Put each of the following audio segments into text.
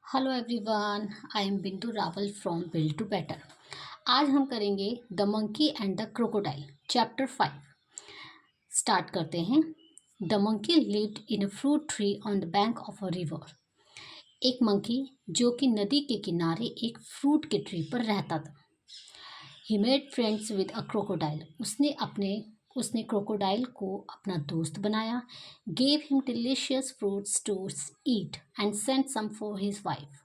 Hello everyone, I am Bindu Rawal from build to better. आज हम करेंगे the monkey and the crocodile chapter 5। Start करते हैं। The monkey lived in a fruit tree on the bank of a river. एक monkey जो कि नदी के किनारे एक फ्रूट के ट्री पर रहता था। He made friends with a crocodile. उसने क्रोकोडाइल को अपना दोस्त बनाया। Gave him delicious fruits to eat and sent some for his wife.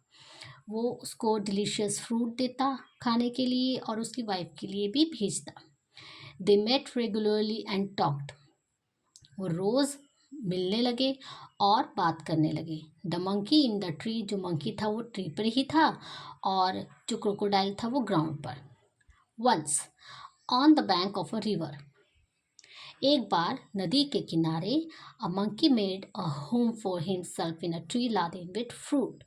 वो उसको डिलीशियस फ्रूट देता खाने के लिए और उसकी वाइफ के लिए भी भेजता। They met regularly and talked. वो रोज़ मिलने लगे और बात करने लगे। The monkey in the tree, जो मंकी था वो ट्री पर ही था और जो क्रोकोडाइल था वो ग्राउंड पर। Once on the bank of a river, एक बार नदी के किनारे, a monkey made a home for himself in a tree laden with fruit.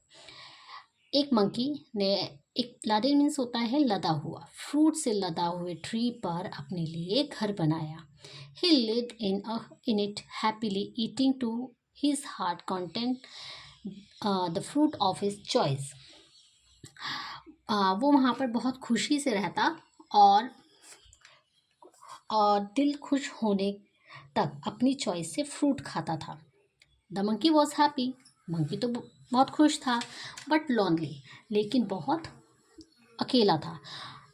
एक मंकी ने, एक लादेन मीन्स होता है लदा हुआ, फ्रूट से लदा हुए ट्री पर अपने लिए घर बनाया। He lived in it happily eating to his heart content the fruit of his choice. वो वहाँ पर बहुत खुशी से रहता और दिल खुश होने तक अपनी चॉइस से फ्रूट खाता था। The monkey was happy. Monkey तो बहुत खुश था, बट लॉनली, लेकिन बहुत अकेला था।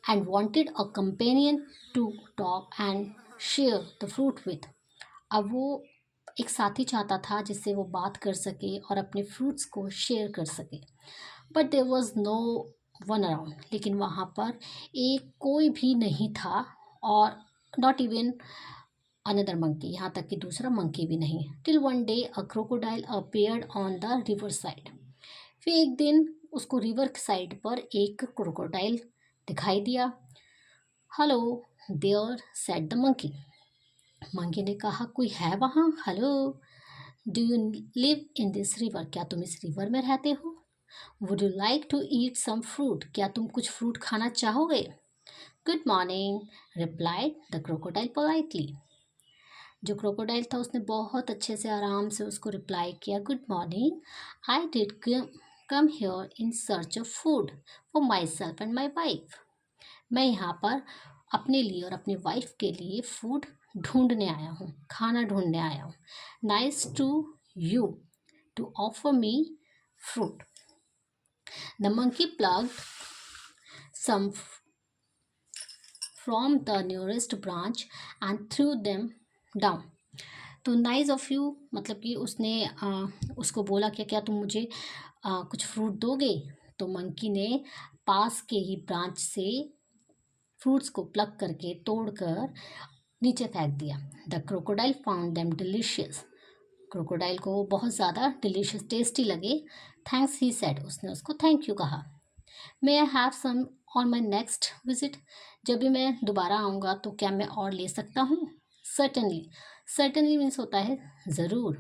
And wanted a companion to talk and share the fruit with. अब वो एक साथी चाहता था जिससे वो बात कर सके और अपने फ्रूट्स को शेयर कर सके। But there was no one around, लेकिन वहाँ पर एक कोई भी नहीं था, और नॉट इवन अनदर मंकी, यहाँ तक कि दूसरा मंकी भी नहीं। Till one day a crocodile appeared on the river side. फिर एक दिन उसको रिवर साइड पर एक क्रोकोडाइल दिखाई दिया। Hello there, said the monkey. Monkey ने कहा, कोई है वहाँ? Hello, do you live in this river? क्या तुम इस रिवर में रहते हो? Would you like to eat some fruit? क्या तुम कुछ फ्रूट खाना चाहोगे? Good morning, replied the crocodile politely. जो क्रोकोडाइल था उसने बहुत अच्छे से आराम से उसको रिप्लाई किया, good morning, I did come here in search of food for my self and my wife. मैं यहाँ पर अपने लिए और अपनी वाइफ के लिए फूड ढूंढने आया हूँ, खाना ढूंढने आया हूँ। Nice to you to offer me fruit. The monkey plugged some from the nearest branch and threw them down. तो नाइस ऑफ यू मतलब कि उसने उसको बोला कि क्या तुम मुझे कुछ फ्रूट दोगे? तो मंकी ने पास के ही ब्रांच से फ्रूट्स को प्लग करके तोड़कर नीचे फेंक दिया। The crocodile found them delicious. Crocodile को वो बहुत ज़्यादा डिलीशियस टेस्टी लगे। थैंक्स ही सेड, उसने उसको थैंक यू कहा। May I have some on my next visit? जब भी मैं दोबारा आऊँगा तो क्या मैं और ले सकता हूँ? सर्टनली। सर्टनली मीन्स होता है ज़रूर।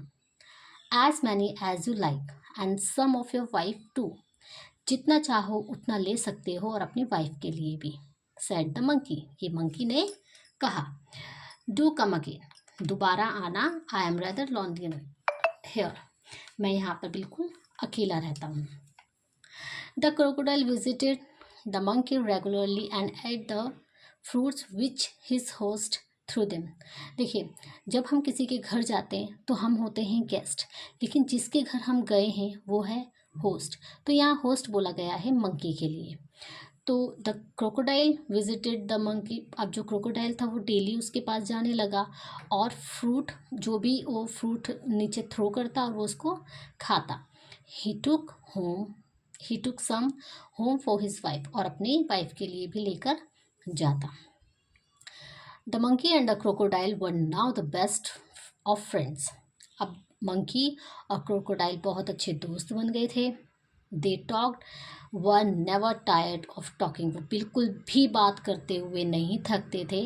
As many as you like and some of your wife too. जितना चाहो उतना ले सकते हो और अपनी वाइफ के लिए भी। सेड द मंकी, ये मंकी ने कहा। डू कम अगेन, दोबारा आना। I am rather lonely here, मैं यहाँ पर बिल्कुल अकेला रहता हूँ। The crocodile visited the monkey regularly and ate the fruits which his host threw them. देखिए, जब हम किसी के घर जाते हैं तो हम होते हैं गेस्ट, लेकिन जिसके घर हम गए हैं वो है होस्ट। तो यहाँ होस्ट बोला गया है मंकी के लिए। तो the crocodile visited the monkey. अब जो क्रोकोडाइल था वो डेली उसके पास जाने लगा और फ्रूट, जो भी वो फ्रूट नीचे थ्रो करता और वो उसको खाता। ही टुक सम होम फॉर हिज वाइफ, और अपनी वाइफ के लिए भी लेकर जाता। The monkey and the crocodile were now the best of friends. अब मंकी और क्रोकोडाइल बहुत अच्छे दोस्त बन गए थे। They talked, were never tired of talking. वो बिल्कुल भी बात करते हुए नहीं थकते थे।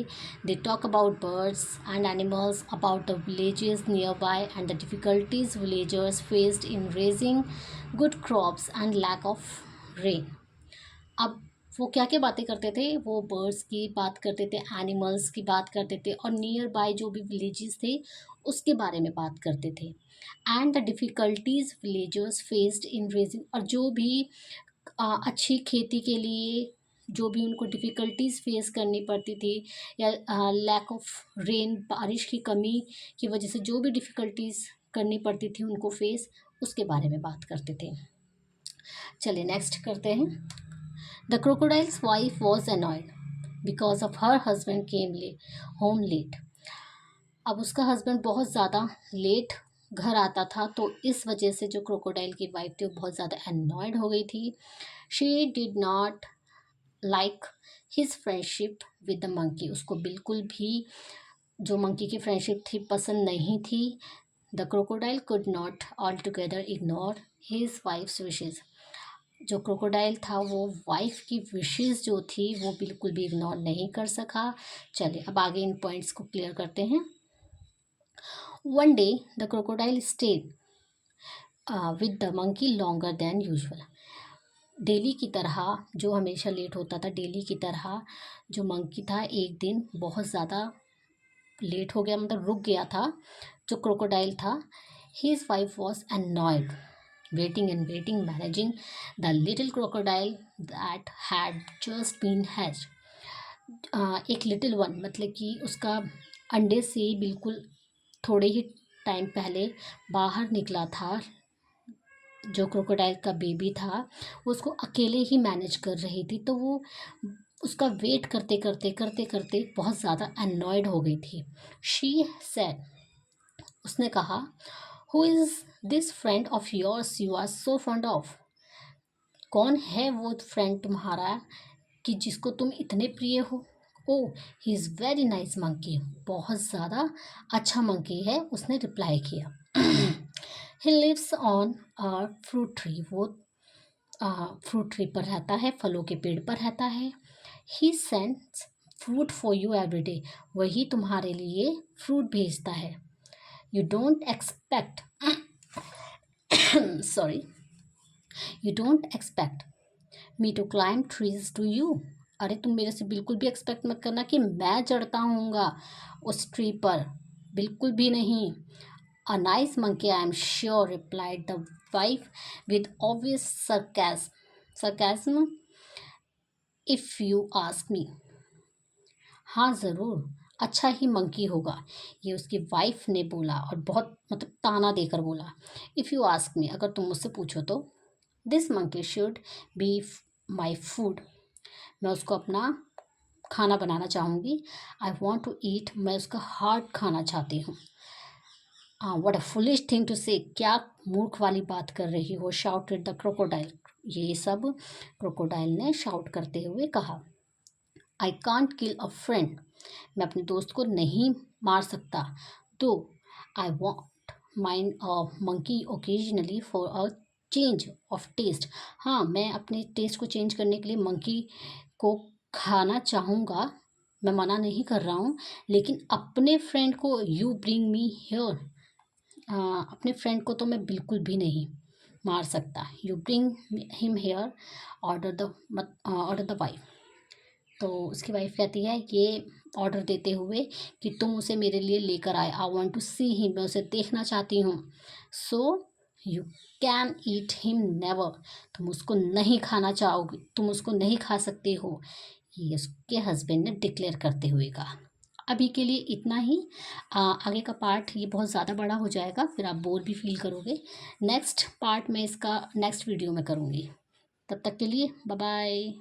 They talk about birds and animals, about the villages near by and the difficulties villagers faced in raising good crops and lack of rain. अब वो क्या क्या बातें करते थे? वो बर्ड्स की बात करते थे, एनिमल्स की बात करते थे, और नियर बाय जो भी विलेजेस थे उसके बारे में बात करते थे। And the difficulties villagers faced in raising, और जो भी अच्छी खेती के लिए जो भी उनको डिफ़िकल्टीज़ फेस करनी पड़ती थी, या लैक ऑफ रेन, बारिश की कमी की वजह से जो भी डिफ़िकल्टीज़ करनी पड़ती थी उनको फेस, उसके बारे में बात करते थे। चलिए नेक्स्ट करते हैं। The crocodile's wife was annoyed because of her husband came home late. अब उसका हस्बैंड बहुत ज़्यादा लेट घर आता था, तो इस वजह से जो क्रोकोडाइल की वाइफ थी वो बहुत ज़्यादा अनॉयड हो गई थी। She did not like his friendship with the monkey. उसको बिल्कुल भी जो मंकी की फ्रेंडशिप थी पसंद नहीं थी। The crocodile could not all together ignore his wives wishes. जो क्रोकोडाइल था वो वाइफ की विशेज़ जो थी वो बिल्कुल भी इग्नोर नहीं कर सका। चलिए अब आगे इन पॉइंट्स को क्लियर करते हैं। One day the crocodile stayed with the monkey longer than usual. Daily की तरह, जो हमेशा लेट होता था, डेली की तरह जो मंकी था एक दिन बहुत ज़्यादा लेट हो गया, मतलब रुक गया था। जो क्रोकोडाइल था, his wife was annoyed waiting and waiting, managing the little crocodile that had just been hatched। एक लिटिल वन मतलब कि उसका अंडे से बिल्कुल थोड़े ही टाइम पहले बाहर निकला था। जो क्रोकोडाइल का बेबी था वो उसको अकेले ही मैनेज कर रही थी, तो वो उसका वेट करते करते करते करते बहुत ज़्यादा अनॉयड हो गई थी। शी सेड, उसने कहा, who is this friend of yours you are so fond of. कौन है वो फ्रेंड तुम्हारा कि जिसको तुम इतने प्रिय हो। Oh, he is very nice monkey. बहुत ज़्यादा अच्छा मंकी है, उसने रिप्लाई किया। He lives on a fruit tree. वो फ्रूट ट्री पर रहता है, फलों के पेड़ पर रहता है। He sends fruit for you every day. वही तुम्हारे लिए फ्रूट भेजता है। You don't expect sorry, you don't expect me to climb trees to you. अरे तुम मेरे से बिल्कुल भी एक्सपेक्ट मत करना कि मैं चढ़ता हूँगा उस ट्री पर, बिल्कुल भी नहीं। A nice monkey I am sure, replied the wife with obvious sarcasm, if you ask me. हाँ ज़रूर, अच्छा ही मंकी होगा, ये उसकी वाइफ ने बोला, और बहुत मतलब ताना देकर बोला। इफ़ यू आस्क मी, अगर तुम मुझसे पूछो तो। This monkey should be my food. मैं उसको अपना खाना बनाना चाहूँगी। आई वॉन्ट टू ईट, मैं उसका हार्ट खाना चाहती हूँ। What a foolish thing to say, क्या मूर्ख वाली बात कर रही हो। Shouted the crocodile. ये सब क्रोकोडाइल ने शाउट करते हुए कहा। I can't kill a friend. मैं अपने दोस्त को नहीं मार सकता। तो I won't mind a monkey occasionally for a change of taste. हाँ, मैं अपने टेस्ट को चेंज करने के लिए मंकी को खाना चाहूँगा, मैं मना नहीं कर रहा हूँ। लेकिन अपने फ्रेंड को, यू ब्रिंग मी हियर, अपने फ्रेंड को तो मैं बिल्कुल भी नहीं मार सकता। You bring him hair, order the wife. तो उसकी वाइफ कहती है ये ऑर्डर देते हुए कि तुम उसे मेरे लिए लेकर आए। I want to see him, मैं उसे देखना चाहती हूँ। So you can eat him never. तुम उसको नहीं खाना चाहोगे, तुम उसको नहीं खा सकते हो, ये उसके हस्बैंड ने डिक्लेयर करते हुए कहा। अभी के लिए इतना ही। आगे का पार्ट ये बहुत ज़्यादा बड़ा हो जाएगा, फिर आप बोर भी फील करोगे। नेक्स्ट पार्ट मैं इसका नेक्स्ट वीडियो में करूँगी। तब तक के लिए बाय बाय।